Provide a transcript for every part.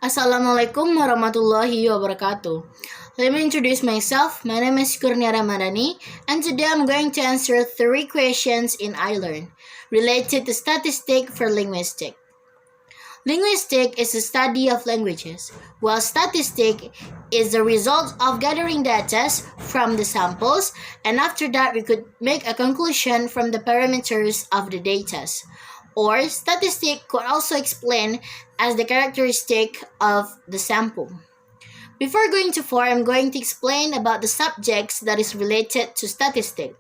Assalamualaikum warahmatullahi wabarakatuh. Let me introduce myself. My name is Kurnia Ramadhani, and today I'm going to answer 3 questions in iLearn related to statistic for linguistic. Linguistic is the study of languages, while statistic is the result of gathering data from the samples, and after that we could make a conclusion from the parameters of the data. Or statistic could also explain as the characteristic of the sample. Before going to 4, I'm going to explain about the subjects that is related to statistic.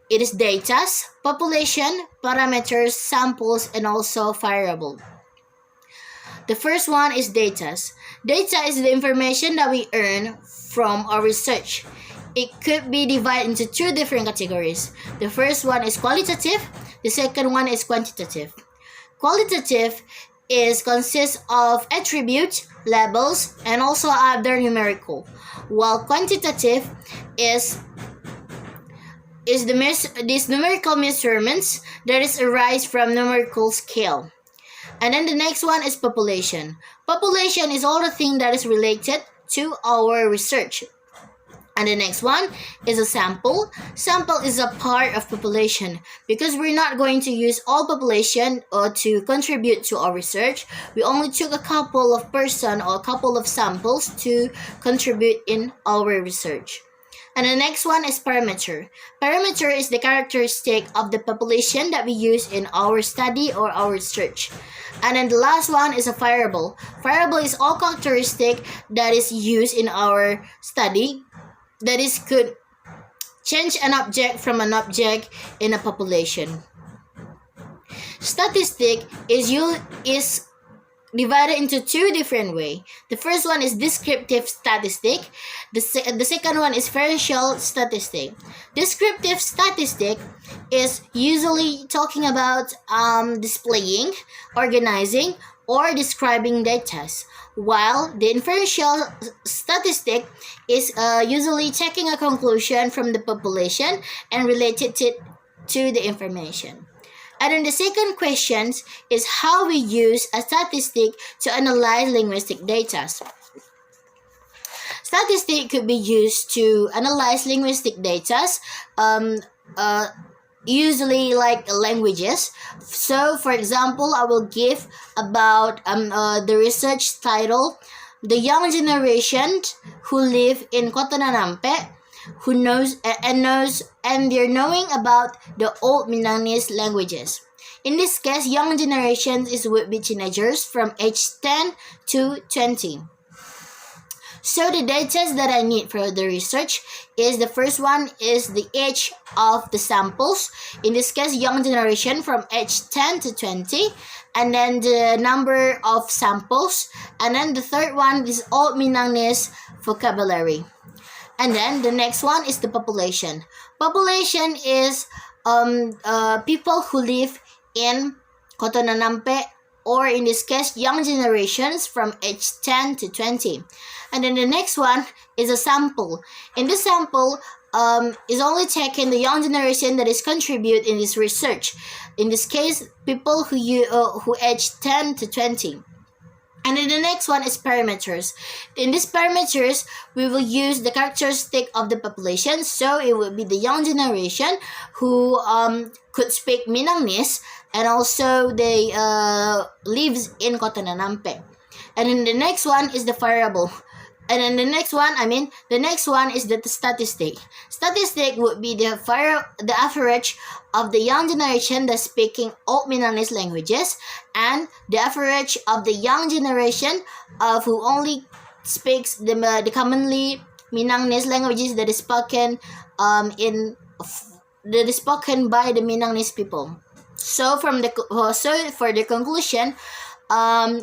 It is data, population, parameters, samples, and also variable. The first one is data. Data is the information that we earn from our research. It could be divided into 2 different categories. The first one is qualitative. The second one is quantitative. Qualitative consists of attributes, labels, and also other numerical. While quantitative is these numerical measurements that is arise from numerical scale. And then the next one is population. Population is all the thing that is related to our research. And the next one is a sample. Sample is a part of population because we're not going to use all population to contribute to our research. We only took a couple of person or a couple of samples to contribute in our research. And the next one is parameter. Parameter is the characteristic of the population that we use in our study or our research. And then the last one is a variable. Variable is all characteristic that is used in our study that is could change an object from an object in a population. Statistic is divided into 2 different ways. The first one is descriptive statistic. The second one is differential statistic. Descriptive statistic is usually talking about displaying, organizing, or describing data, while the inferential statistic is usually taking a conclusion from the population and related it to the information. And then the second question is how we use a statistic to analyze linguistic data. Statistic could be used to analyze linguistic data, usually like languages. So for example, I will give about the research title, the young generation who live in Kota Nanampe, who knows and they're knowing about the old Minangese languages. In this case, young generations would be teenagers from age 10 to 20. So the data that I need for the research is the first one is the age of the samples. In this case, young generation from age 10 to 20. And then the number of samples. And then the third one is Old Minangese vocabulary. And then the next one is the population. Population is people who live in Kota Nanampe, or in this case, young generations from age 10 to 20. And then the next one is a sample. In the sample, is only taken the young generation that is contribute in this research. In this case, people who age 10 to 20. And then the next one is parameters. In these parameters, we will use the characteristic of the population. So it will be the young generation who could speak Minangese, and also they lives in Kota Nanampe. And then the next one is the variable. And then the next one is the statistic. Statistic would be the average of the young generation that's speaking Old Minangese languages, and the average of the young generation who only speaks the commonly Minangese languages that is spoken spoken by the Minangese people. So for the conclusion,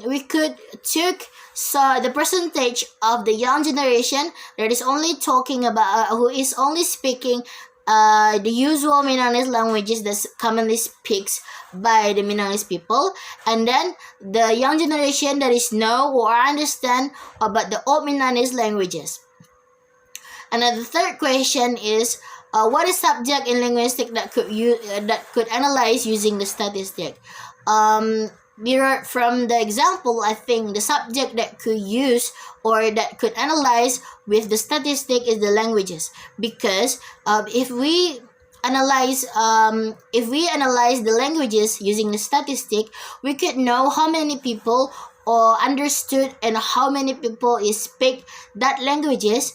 we could take the percentage of the young generation that is only talking about who is only speaking the usual Minangese languages that's commonly speaks by the Minangese people, and then the young generation that is know or understand about the old Minangese languages. And then the third question is what is subject in linguistic that could analyze using the statistic? mirror from the example, I think the subject that could use or that could analyze with the statistic is the languages, because if we analyze the languages using the statistic, we could know how many people or understood and how many people is speak that languages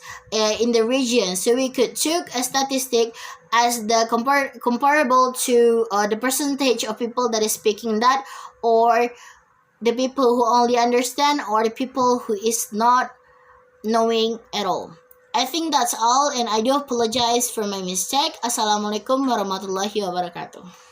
in the region. So we could took a statistic as the comparable to the percentage of people that is speaking that, or the people who only understand, or the people who is not knowing at all. I think that's all, and I do apologize for my mistake. Assalamualaikum warahmatullahi wabarakatuh.